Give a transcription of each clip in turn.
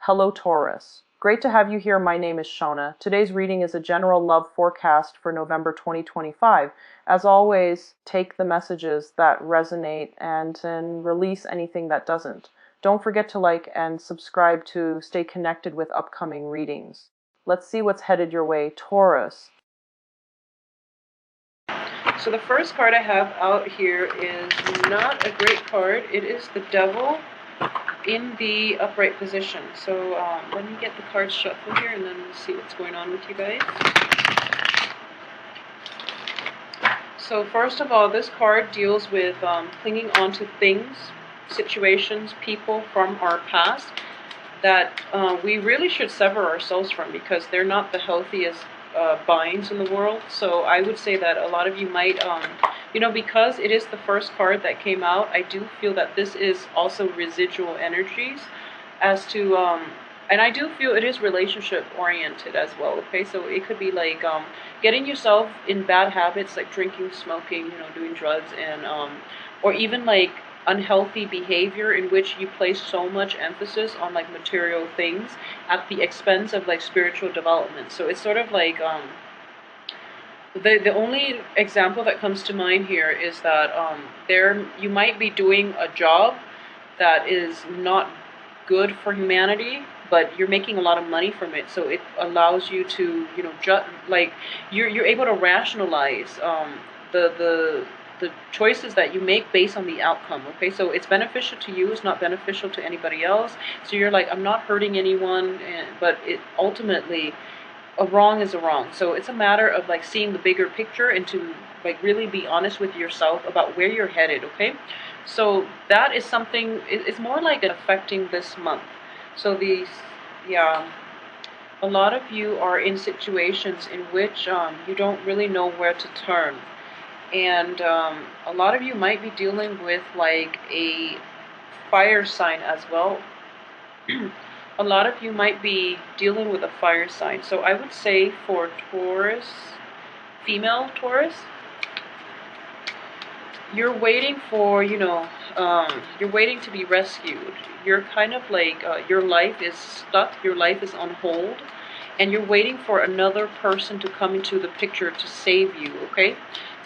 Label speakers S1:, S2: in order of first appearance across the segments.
S1: Hello Taurus. Great to have you here. My name is Shona. Today's reading is a general love forecast for November 2025. As always, take the messages that resonate and release anything that doesn't. Don't forget to like and subscribe to stay connected with upcoming readings. Let's see what's headed your way, Taurus. So the first card I have out here is not a great card. It is the Devil in the upright position. So let me get the cards shuffled here and then we'll see what's going on with you guys. So first of all, this card deals with clinging on to things, situations, people from our past that we really should sever ourselves from because they're not the healthiest binds in the world. So I would say that a lot of you might, because it is the first card that came out, I do feel that this is also residual energies as to, and I do feel it is relationship oriented as well, okay? So it could be like getting yourself in bad habits like drinking, smoking, doing drugs, and or even like unhealthy behavior in which you place so much emphasis on like material things at the expense of like spiritual development. So it's sort of like the only example that comes to mind here is that you might be doing a job that is not good for humanity, but you're making a lot of money from it, so it allows you to you're able to rationalize the choices that you make based on the outcome, okay? So it's beneficial to you, it's not beneficial to anybody else. So you're like, I'm not hurting anyone, but it ultimately, a wrong is a wrong. So it's a matter of like seeing the bigger picture and to like really be honest with yourself about where you're headed, okay? So that is something, it's more like affecting this month. So a lot of you are in situations in which you don't really know where to turn. And a lot of you might be dealing with like a fire sign as well. A lot of you might be dealing with a fire sign. So I would say for Taurus, female Taurus, you're waiting for, you're waiting to be rescued. You're kind of like, your life is stuck, your life is on hold, and you're waiting for another person to come into the picture to save you, okay?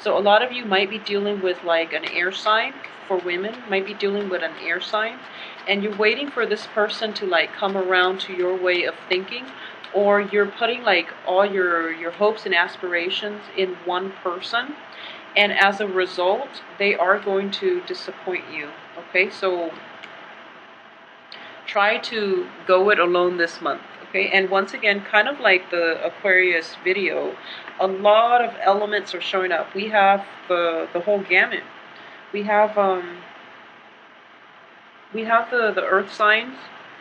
S1: So a lot of you might be dealing with like an air sign. For women, might be dealing with an air sign, and you're waiting for this person to like come around to your way of thinking, or you're putting like all your hopes and aspirations in one person, and as a result, they are going to disappoint you, okay? So try to go it alone this month. Okay, and once again, kind of like the Aquarius video, a lot of elements are showing up. We have the whole gamut. We have the earth signs,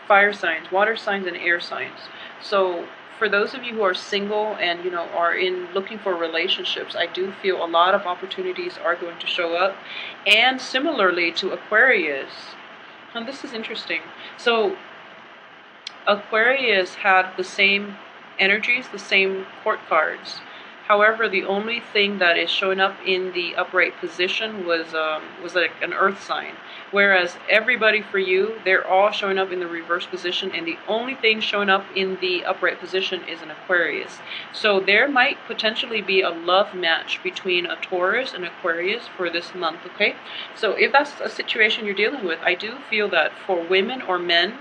S1: fire signs, water signs, and air signs. So for those of you who are single and are looking for relationships, I do feel a lot of opportunities are going to show up. And similarly to Aquarius, and this is interesting. So Aquarius had the same energies, the same court cards. However, the only thing that is showing up in the upright position was like an earth sign. Whereas everybody for you, they're all showing up in the reverse position, and the only thing showing up in the upright position is an Aquarius. So there might potentially be a love match between a Taurus and Aquarius for this month, okay? So if that's a situation you're dealing with, I do feel that for women or men,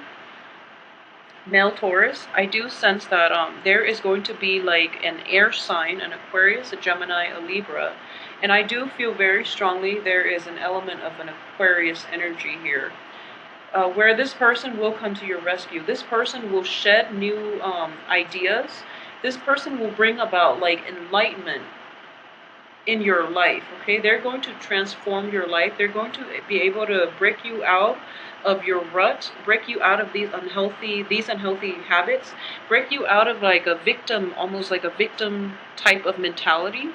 S1: male Taurus, I do sense that there is going to be like an air sign, an Aquarius, a Gemini, a Libra, and I do feel very strongly there is an element of an Aquarius energy here, where this person will come to your rescue. This person will shed new ideas. This person will bring about like enlightenment in your life, okay? They're going to transform your life. They're going to be able to break you out of your rut, break you out of these unhealthy habits, break you out of like a victim, almost like a victim type of mentality.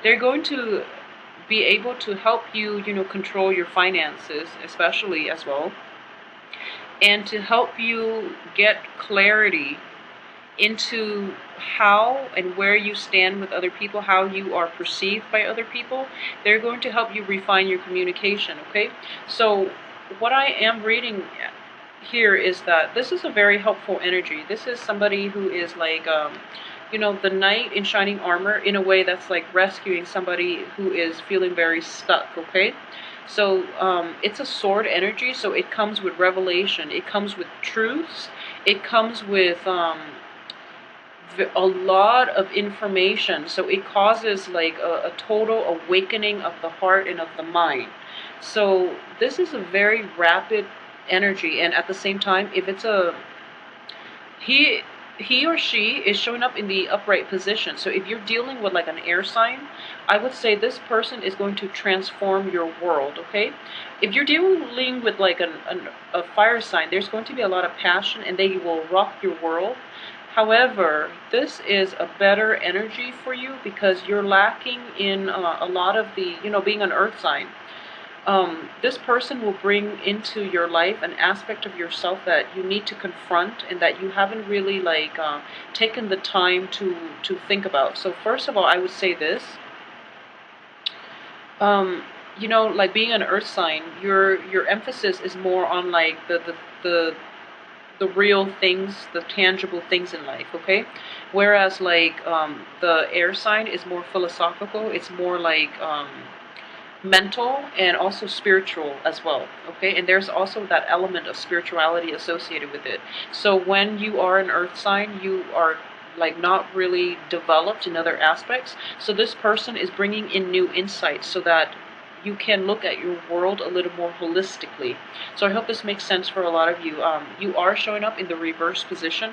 S1: They're going to be able to help you, control your finances, especially as well, and to help you get clarity into how and where you stand with other people, how you are perceived by other people. They're going to help you refine your communication, okay? So what I am reading here is that this is a very helpful energy. This is somebody who is like, the knight in shining armor, in a way that's like rescuing somebody who is feeling very stuck, okay? So it's a sword energy, so it comes with revelation, it comes with truths, it comes with a lot of information. So it causes like a total awakening of the heart and of the mind. So this is a very rapid energy, and at the same time, if it's a he he or she is showing up in the upright position. So if you're dealing with like an air sign, I would say this person is going to transform your world, okay? If you're dealing with like a fire sign, there's going to be a lot of passion and they will rock your world. However, this is a better energy for you because you're lacking in a lot of the, being an earth sign. This person will bring into your life an aspect of yourself that you need to confront and that you haven't really like taken the time to think about. So first of all, I would say this. Like being an earth sign, your emphasis is more on like the real things, the tangible things in life, okay? Whereas like the air sign is more philosophical. It's more like mental and also spiritual as well, okay? And there's also that element of spirituality associated with it. So when you are an earth sign, you are like not really developed in other aspects. So this person is bringing in new insights so that you can look at your world a little more holistically. So I hope this makes sense for a lot of you. You are showing up in the reverse position.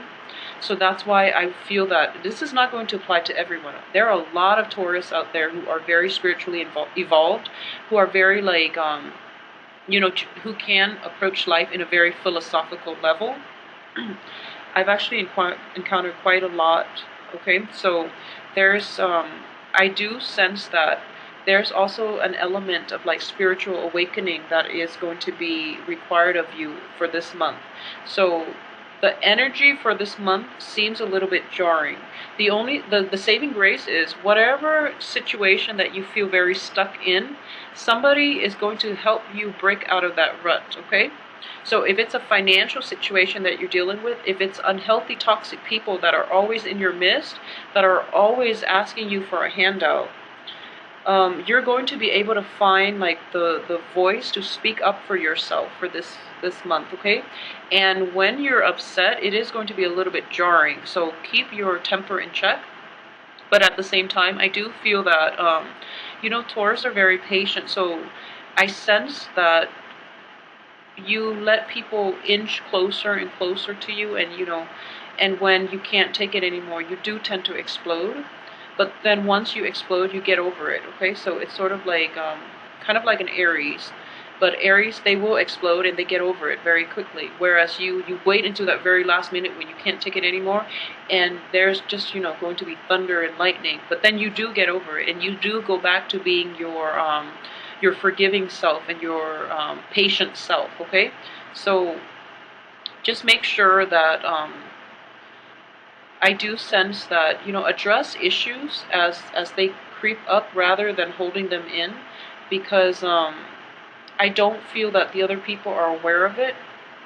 S1: So that's why I feel that this is not going to apply to everyone. There are a lot of Taurus out there who are very spiritually evolved, who are very like, who can approach life in a very philosophical level. I've actually encountered quite a lot, okay? So there's, I do sense that there's also an element of like spiritual awakening that is going to be required of you for this month. So the energy for this month seems a little bit jarring. The saving grace is whatever situation that you feel very stuck in, somebody is going to help you break out of that rut, okay? So if it's a financial situation that you're dealing with, if it's unhealthy, toxic people that are always in your midst, that are always asking you for a handout, you're going to be able to find like the voice to speak up for yourself for this month, okay? And when you're upset, it is going to be a little bit jarring. So keep your temper in check. But at the same time, I do feel that Taurus are very patient. So I sense that you let people inch closer and closer to you, and and when you can't take it anymore, you do tend to explode. But then once you explode, you get over it, okay? So it's sort of like kind of like an Aries. But Aries, they will explode and they get over it very quickly, whereas you wait until that very last minute when you can't take it anymore, and there's just going to be thunder and lightning, but then you do get over it and you do go back to being your forgiving self and your patient self, okay? So just make sure that I do sense that address issues as they creep up rather than holding them in, because I don't feel that the other people are aware of it,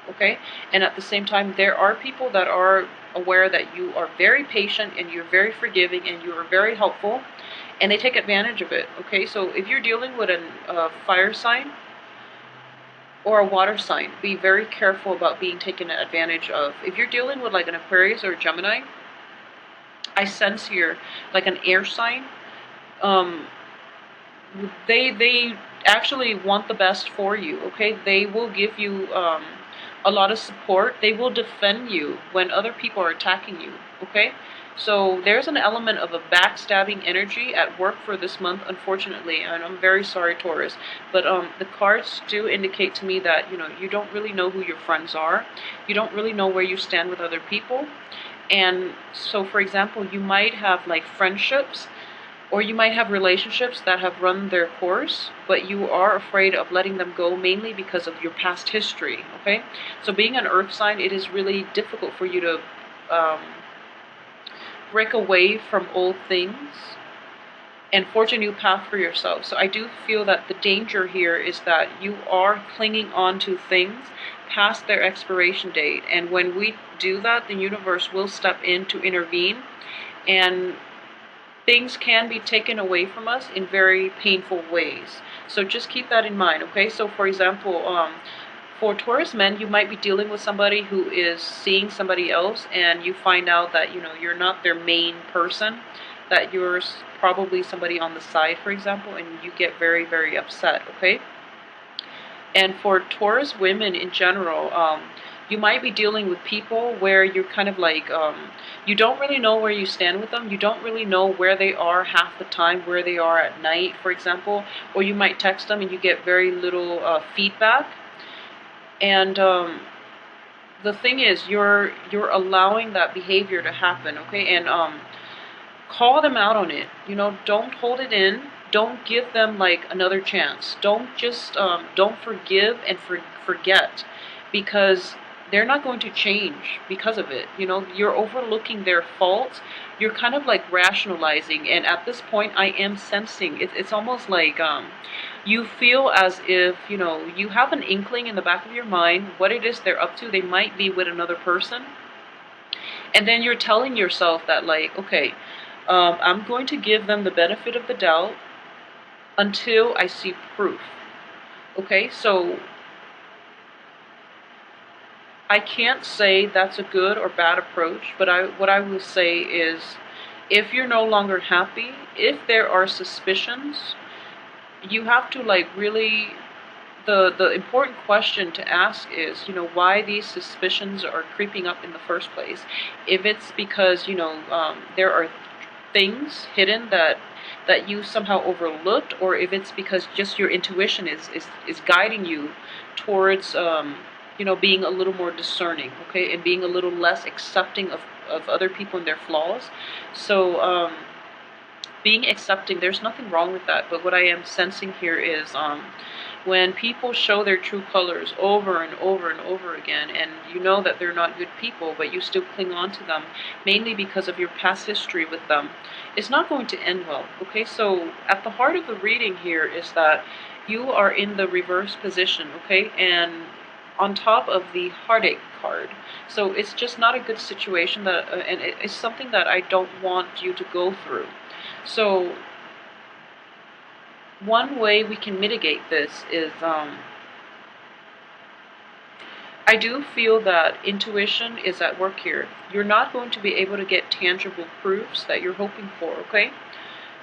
S1: okay? And at the same time, there are people that are aware that you are very patient and you're very forgiving and you are very helpful, and they take advantage of it, okay? So if you're dealing with a fire sign or a water sign, be very careful about being taken advantage of. If you're dealing with like an Aquarius or a Gemini, I sense here like an air sign. Um, they actually want the best for you, okay? They will give you a lot of support. They will defend you when other people are attacking you, okay? So there's an element of a backstabbing energy at work for this month, unfortunately, and I'm very sorry, Taurus. But the cards do indicate to me that you don't really know who your friends are. You don't really know where you stand with other people. And so, for example, you might have like friendships or you might have relationships that have run their course, but you are afraid of letting them go mainly because of your past history, okay? So being an earth sign, it is really difficult for you to break away from old things and forge a new path for yourself. So I do feel that the danger here is that you are clinging on to things past their expiration date. And when we do that, the universe will step in to intervene, and things can be taken away from us in very painful ways. So just keep that in mind, okay? So for example, for Taurus men, you might be dealing with somebody who is seeing somebody else, and you find out that, you're not their main person, that you're probably somebody on the side, for example, and you get very, very upset, okay? And for Taurus women in general, you might be dealing with people where you're kind of like, you don't really know where you stand with them. You don't really know where they are half the time, where they are at night, for example. Or you might text them and you get very little feedback. And the thing is, you're allowing that behavior to happen, okay? And call them out on it. Don't hold it in. Don't give them like another chance. Don't just don't forgive and forget, because they're not going to change because of it. You're overlooking their faults. You're kind of like rationalizing, and at this point, I am sensing it's almost like you feel as if you have an inkling in the back of your mind what it is they're up to. They might be with another person, and then you're telling yourself that, like, okay, I'm going to give them the benefit of the doubt until I see proof. Okay, so I can't say that's a good or bad approach, but what I will say is, if you're no longer happy, if there are suspicions, you have to like really, the important question to ask is, why these suspicions are creeping up in the first place. If it's because, there are things hidden that you somehow overlooked, or if it's because just your intuition is guiding you towards being a little more discerning, okay, and being a little less accepting of other people and their flaws. So being accepting, there's nothing wrong with that, but what I am sensing here is when people show their true colors over and over and over again, and you know that they're not good people, but you still cling on to them, mainly because of your past history with them, it's not going to end well, okay? So at the heart of the reading here is that you are in the reverse position, okay? And on top of the heartache card. So it's just not a good situation, and it's something that I don't want you to go through. So one way we can mitigate this is, I do feel that intuition is at work here. You're not going to be able to get tangible proofs that you're hoping for, okay?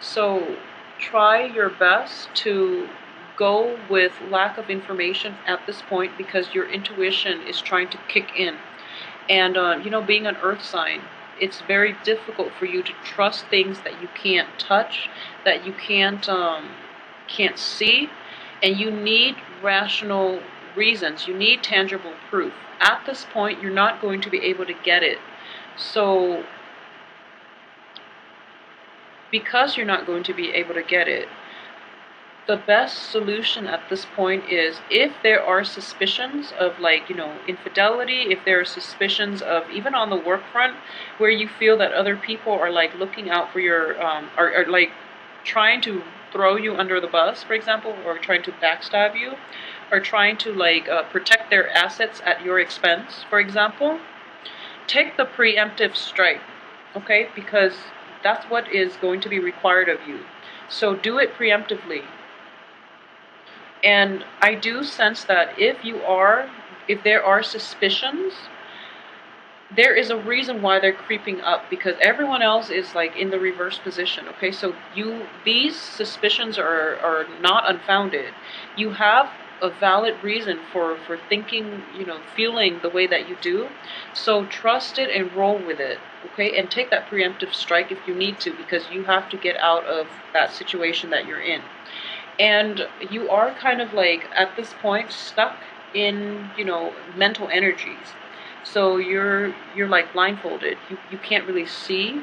S1: So try your best to go with lack of information at this point, because your intuition is trying to kick in. And, being an earth sign, it's very difficult for you to trust things that you can't touch, that you can't see, and you need rational reasons. You need tangible proof. At this point, you're not going to be able to get it. So because you're not going to be able to get it, the best solution at this point is, if there are suspicions of, like, infidelity, if there are suspicions of, even on the work front, where you feel that other people are like looking out for your, are like trying to throw you under the bus, for example, or trying to backstab you, or trying to like protect their assets at your expense, for example, take the preemptive strike, okay? Because that's what is going to be required of you. So do it preemptively. And I do sense that if there are suspicions, there is a reason why they're creeping up, because everyone else is like in the reverse position, okay? So these suspicions are not unfounded. You have a valid reason for thinking, feeling the way that you do. So trust it and roll with it, okay? And take that preemptive strike if you need to, because you have to get out of that situation that you're in. And you are kind of like, at this point, stuck in, mental energies. So you're like blindfolded. You can't really see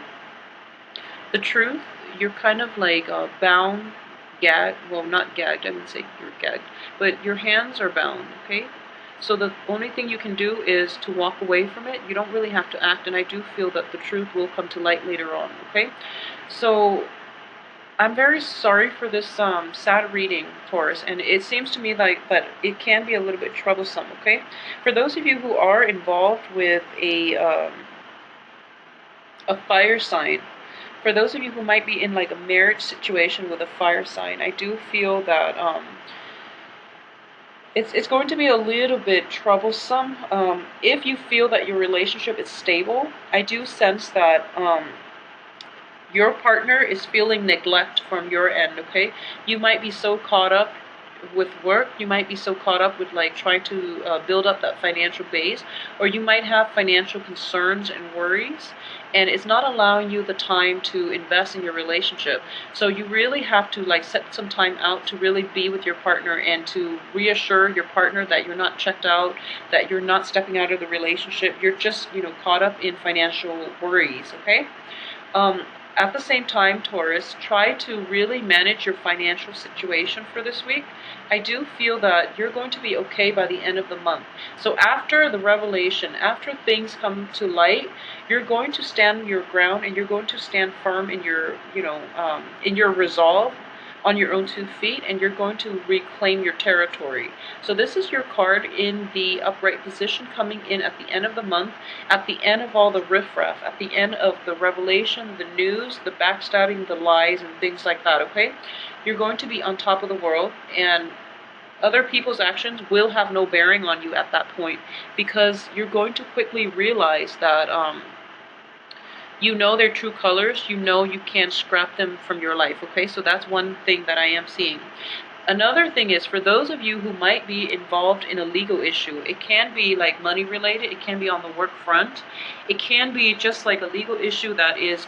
S1: the truth. You're kind of like bound, gagged. Well, not gagged. I wouldn't say you're gagged, but your hands are bound, okay? So the only thing you can do is to walk away from it. You don't really have to act, and I do feel that the truth will come to light later on, okay? So I'm very sorry for this sad reading, Taurus, and it seems to me like that it can be a little bit troublesome. Okay, for those of you who are involved with a fire sign, for those of you who might be in like a marriage situation with a fire sign, I do feel that it's going to be a little bit troublesome. If you feel that your relationship is stable, I do sense that your partner is feeling neglect from your end. Okay, you might be so caught up with work, you might be so caught up with like trying to build up that financial base, or you might have financial concerns and worries, and it's not allowing you the time to invest in your relationship. So you really have to like set some time out to really be with your partner and to reassure your partner that you're not checked out, that you're not stepping out of the relationship, you're just, caught up in financial worries. Okay, um, at the same time, Taurus, try to really manage your financial situation for this week. I do feel that you're going to be okay by the end of the month. So after the revelation, after things come to light, you're going to stand your ground and you're going to stand firm in your, in your resolve on your own 2 feet, and you're going to reclaim your territory. So this is your card in the upright position coming in at the end of the month, at the end of all the riffraff, at the end of the revelation, the news, the backstabbing, the lies, and things like that, okay? You're going to be on top of the world, and other people's actions will have no bearing on you at that point, because you're going to quickly realize that you know their true colors, you know you can't scrap them from your life, okay? So that's one thing that I am seeing. Another thing is, for those of you who might be involved in a legal issue, it can be like money related, it can be on the work front, it can be just like a legal issue that is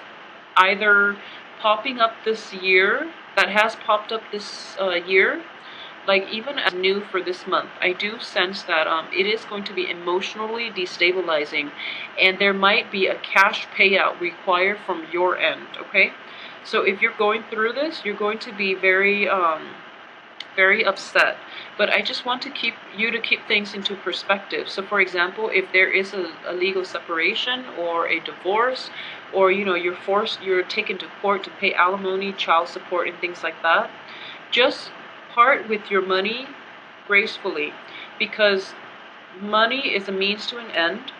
S1: either popping up this year, that has popped up this year, like even as new for this month. I do sense that it is going to be emotionally destabilizing, and there might be a cash payout required from your end, okay? So if you're going through this, you're going to be very upset. But I just want to keep things into perspective. So for example, if there is a legal separation or a divorce, or you're taken to court to pay alimony, child support, and things like that, just part with your money gracefully, because money is a means to an end,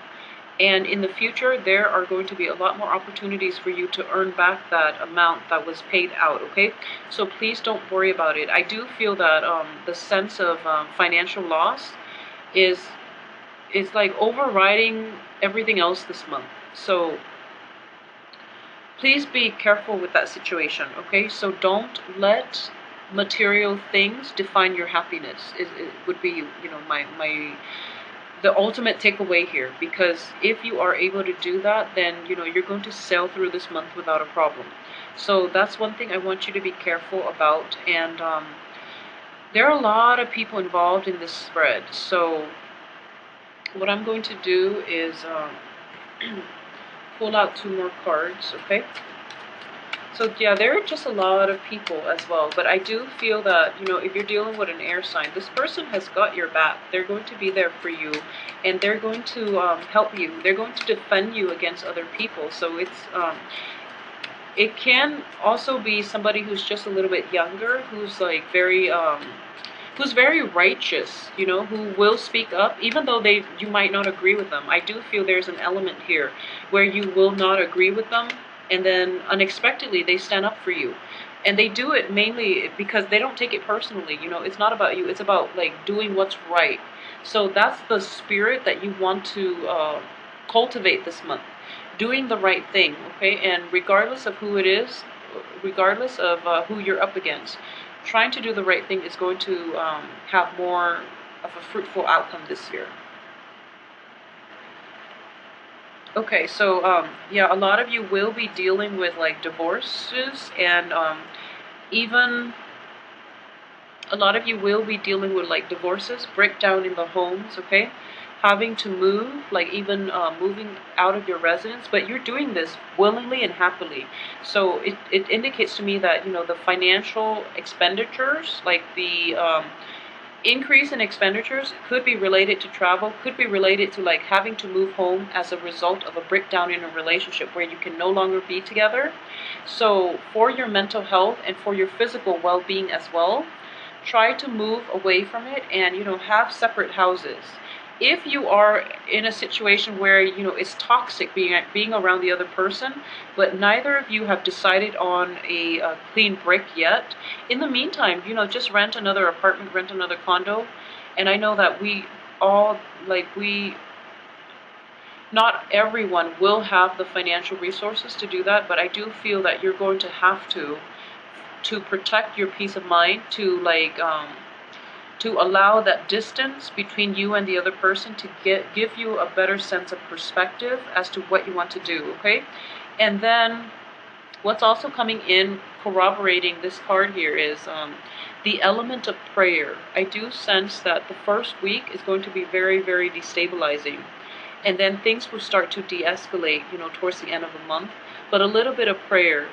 S1: and in the future there are going to be a lot more opportunities for you to earn back that amount that was paid out, okay? So please don't worry about it. I do feel that the sense of financial loss is like overriding everything else this month. So please be careful with that situation, okay? So don't let material things define your happiness. It would be, my the ultimate takeaway here, because if you are able to do that, then you're going to sail through this month without a problem. So that's one thing I want you to be careful about. And there are a lot of people involved in this spread, so what I'm going to do is pull out 2 more cards, okay? So yeah, there are just a lot of people as well, but I do feel that, if you're dealing with an air sign, this person has got your back. They're going to be there for you, and they're going to help you. They're going to defend you against other people. So it can also be somebody who's just a little bit younger, who's like who's very righteous, who will speak up, even though you might not agree with them. I do feel there's an element here where you will not agree with them, and then unexpectedly they stand up for you. And they do it mainly because they don't take it personally. It's not about you, it's about like doing what's right. So that's the spirit that you want to cultivate this month, doing the right thing, okay? And regardless of who it is, regardless of who you're up against, trying to do the right thing is going to have more of a fruitful outcome this year. Okay, so yeah, a lot of you will be dealing with like divorces, and even a lot of you will be dealing with like divorces, breakdown in the homes, okay? Having to move, like even moving out of your residence, but you're doing this willingly and happily. So it indicates to me that, the financial expenditures, like increase in expenditures could be related to travel, could be related to like having to move home as a result of a breakdown in a relationship where you can no longer be together. So for your mental health and for your physical well-being as well, try to move away from it and have separate houses. If you are in a situation where it's toxic being around the other person, but neither of you have decided on a clean break yet, in the meantime, just rent another apartment, rent another condo. And I know that we all, not everyone will have the financial resources to do that, but I do feel that you're going to have to protect your peace of mind, to allow that distance between you and the other person to give you a better sense of perspective as to what you want to do, okay? And then what's also coming in corroborating this card here is the element of prayer. I do sense that the first week is going to be very, very destabilizing. And then things will start to de-escalate, towards the end of the month. But a little bit of prayer,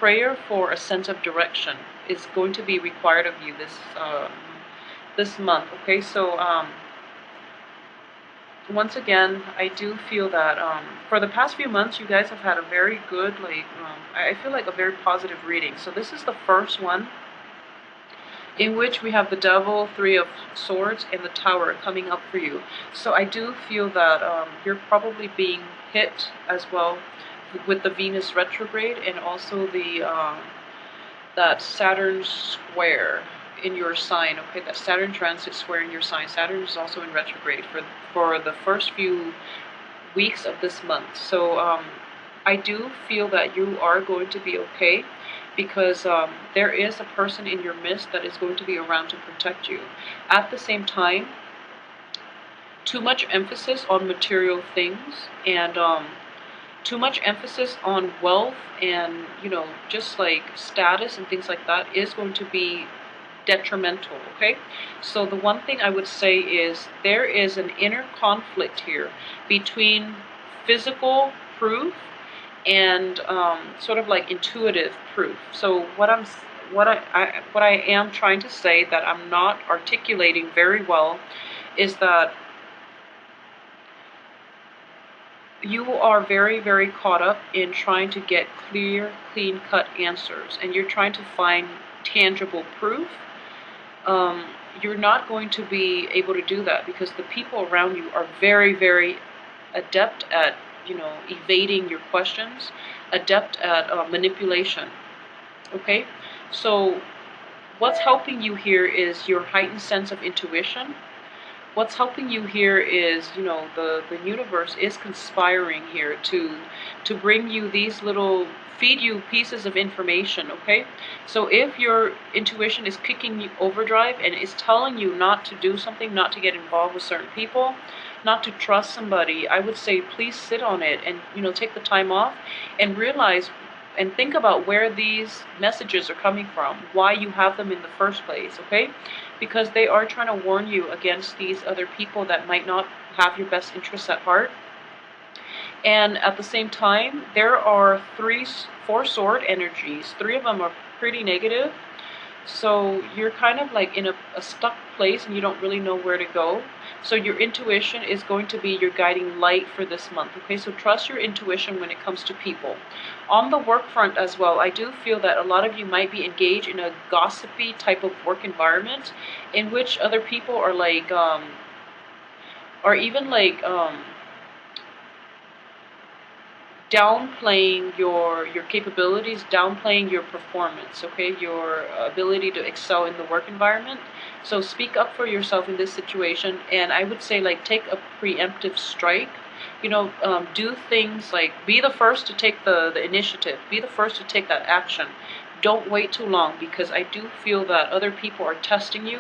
S1: prayer for a sense of direction is going to be required of you this month. Okay, so once again, I do feel that for the past few months, you guys have had a very good, I feel like a very positive reading. So this is the first one in which we have the Devil, Three of Swords, and the Tower coming up for you. So I do feel that you're probably being hit as well with the Venus retrograde and also the that Saturn square in your sign. Okay, that Saturn transit square in your sign. Saturn is also in retrograde for the first few weeks of this month. So I do feel that you are going to be okay, because there is a person in your midst that is going to be around to protect you. At the same time, too much emphasis on material things and too much emphasis on wealth and just like status and things like that is going to be detrimental, okay? So the one thing I would say is there is an inner conflict here between physical proof and sort of like intuitive proof. So what I am trying to say that I'm not articulating very well is that you are very, very caught up in trying to get clear, clean-cut answers, and you're trying to find tangible proof. You're not going to be able to do that because the people around you are very, very adept at evading your questions, adept at manipulation. Okay, so what's helping you here is your heightened sense of intuition. What's helping you here is the universe is conspiring here to bring you these little, feed you pieces of information. Okay, so if your intuition is kicking you overdrive and is telling you not to do something, not to get involved with certain people, not to trust somebody, I would say please sit on it and take the time off and realize and think about where these messages are coming from, why you have them in the first place, okay? Because they are trying to warn you against these other people that might not have your best interests at heart. And at the same time, there are four sword energies. Three of them are pretty negative. So you're kind of like in a stuck place and you don't really know where to go. So your intuition is going to be your guiding light for this month. Okay, so trust your intuition when it comes to people. On the work front as well, I do feel that a lot of you might be engaged in a gossipy type of work environment in which other people are like, or even like, downplaying your capabilities, downplaying your performance, okay, your ability to excel in the work environment. So speak up for yourself in this situation, and I would say like take a preemptive strike. Do things like be the first to take the initiative, be the first to take that action. Don't wait too long, because I do feel that other people are testing you.